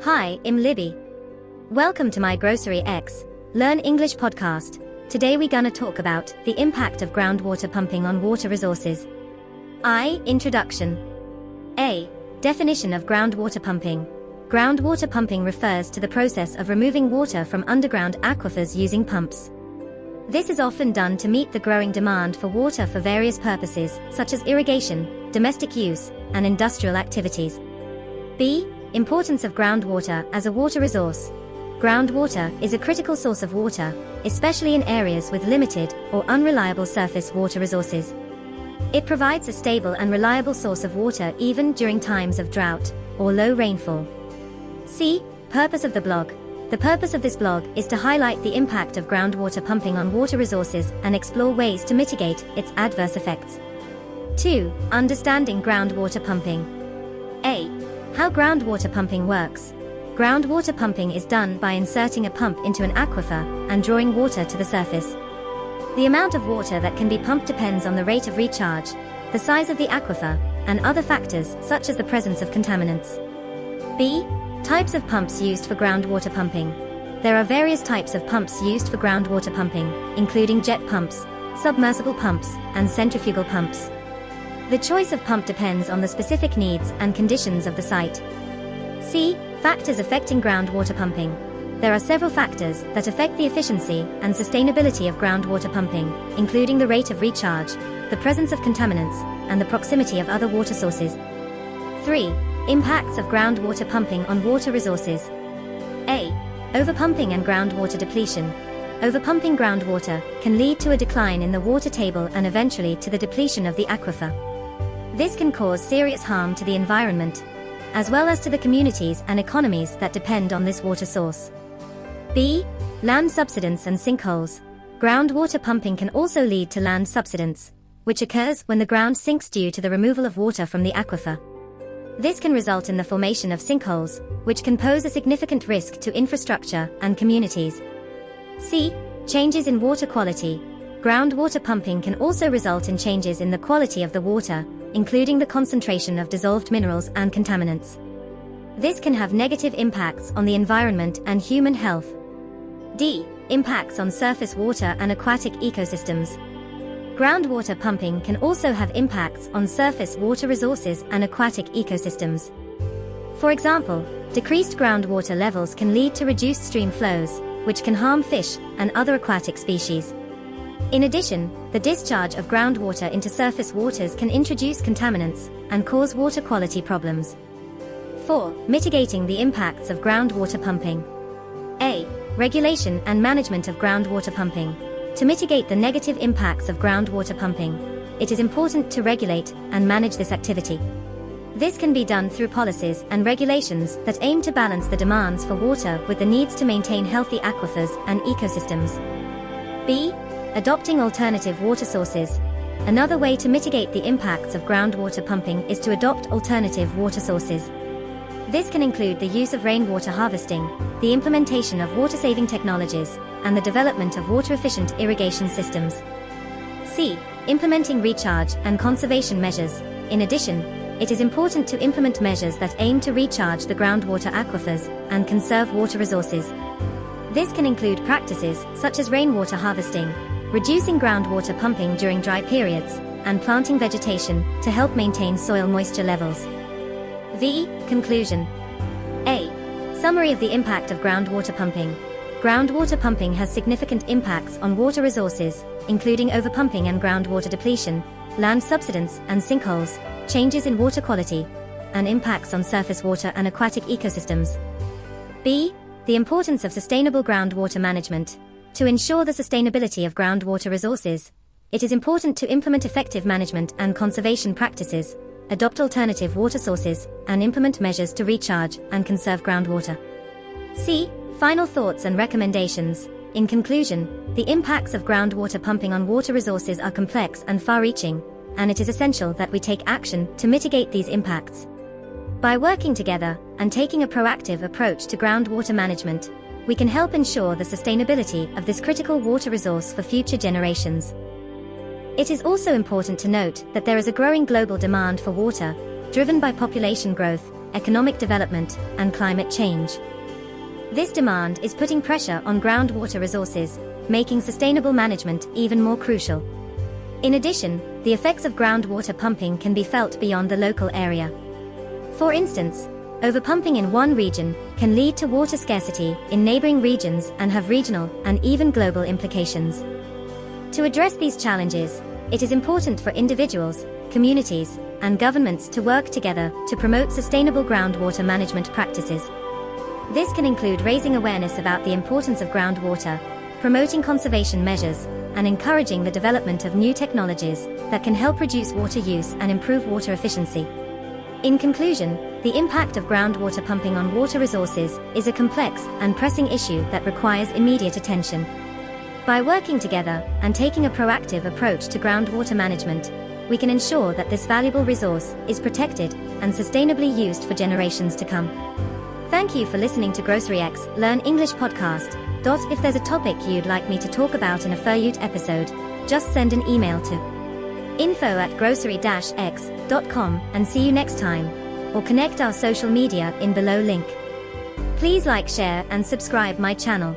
Hi, I'm Libby. Welcome to my Grocery X Learn English podcast. Today we're gonna talk about the impact of groundwater pumping on water resources. Introduction. A. Definition of groundwater pumping. Groundwater pumping refers to the process of removing water from underground aquifers using pumps. This is often done to meet the growing demand for water for various purposes, such as irrigation, domestic use, and industrial activities. B. Importance of groundwater as a water resource. Groundwater is a critical source of water, especially in areas with limited or unreliable surface water resources. It provides a stable and reliable source of water even during times of drought or low rainfall. C. Purpose of the blog. The purpose of this blog is to highlight the impact of groundwater pumping on water resources and explore ways to mitigate its adverse effects. 2. Understanding groundwater pumping. A. How groundwater pumping works. Groundwater pumping is done by inserting a pump into an aquifer and drawing water to the surface. The amount of water that can be pumped depends on the rate of recharge, the size of the aquifer, and other factors such as the presence of contaminants. B. Types of pumps used for groundwater pumping. There are various types of pumps used for groundwater pumping, including jet pumps, submersible pumps, and centrifugal pumps. The choice of pump depends on the specific needs and conditions of the site. C. Factors affecting groundwater pumping. There are several factors that affect the efficiency and sustainability of groundwater pumping, including the rate of recharge, the presence of contaminants, and the proximity of other water sources. 3. Impacts of groundwater pumping on water resources. A. Overpumping and groundwater depletion. Overpumping groundwater can lead to a decline in the water table and eventually to the depletion of the aquifer. This can cause serious harm to the environment, as well as to the communities and economies that depend on this water source. B. Land subsidence and sinkholes. Groundwater pumping can also lead to land subsidence, which occurs when the ground sinks due to the removal of water from the aquifer. This can result in the formation of sinkholes, which can pose a significant risk to infrastructure and communities. C. Changes in water quality. Groundwater pumping can also result in changes in the quality of the water, including the concentration of dissolved minerals and contaminants. This can have negative impacts on the environment and human health. D. Impacts on surface water and aquatic ecosystems. Groundwater pumping can also have impacts on surface water resources and aquatic ecosystems. For example, decreased groundwater levels can lead to reduced stream flows, which can harm fish and other aquatic species. In addition, the discharge of groundwater into surface waters can introduce contaminants and cause water quality problems. 4. Mitigating the impacts of groundwater pumping. A. Regulation and management of groundwater pumping. To mitigate the negative impacts of groundwater pumping, it is important to regulate and manage this activity. This can be done through policies and regulations that aim to balance the demands for water with the needs to maintain healthy aquifers and ecosystems. B. Adopting alternative water sources. Another way to mitigate the impacts of groundwater pumping is to adopt alternative water sources. This can include the use of rainwater harvesting, the implementation of water-saving technologies, and the development of water-efficient irrigation systems. C. Implementing recharge and conservation measures. In addition, it is important to implement measures that aim to recharge the groundwater aquifers and conserve water resources. This can include practices such as rainwater harvesting, reducing groundwater pumping during dry periods, and planting vegetation to help maintain soil moisture levels. V. Conclusion. A. Summary of the impact of groundwater pumping. Groundwater pumping has significant impacts on water resources, including overpumping and groundwater depletion, land subsidence and sinkholes, changes in water quality, and impacts on surface water and aquatic ecosystems. B. The importance of sustainable groundwater management. To ensure the sustainability of groundwater resources, it is important to implement effective management and conservation practices, adopt alternative water sources, and implement measures to recharge and conserve groundwater. C. Final thoughts and recommendations. In conclusion, the impacts of groundwater pumping on water resources are complex and far-reaching, and it is essential that we take action to mitigate these impacts. By working together and taking a proactive approach to groundwater management, we can help ensure the sustainability of this critical water resource for future generations. It is also important to note that there is a growing global demand for water, driven by population growth, economic development, and climate change. This demand is putting pressure on groundwater resources, making sustainable management even more crucial. In addition, the effects of groundwater pumping can be felt beyond the local area. For instance, overpumping in one region can lead to water scarcity in neighboring regions and have regional and even global implications. To address these challenges, it is important for individuals, communities, and governments to work together to promote sustainable groundwater management practices. This can include raising awareness about the importance of groundwater, promoting conservation measures, and encouraging the development of new technologies that can help reduce water use and improve water efficiency. In conclusion, the impact of groundwater pumping on water resources is a complex and pressing issue that requires immediate attention. By working together and taking a proactive approach to groundwater management, we can ensure that this valuable resource is protected and sustainably used for generations to come. Thank you for listening to Grocery X Learn English podcast. If there's a topic you'd like me to talk about in a further episode, just send an email to info@grocery-x.com and see you next time, or connect our social media in below link. Please like, share, and subscribe my channel.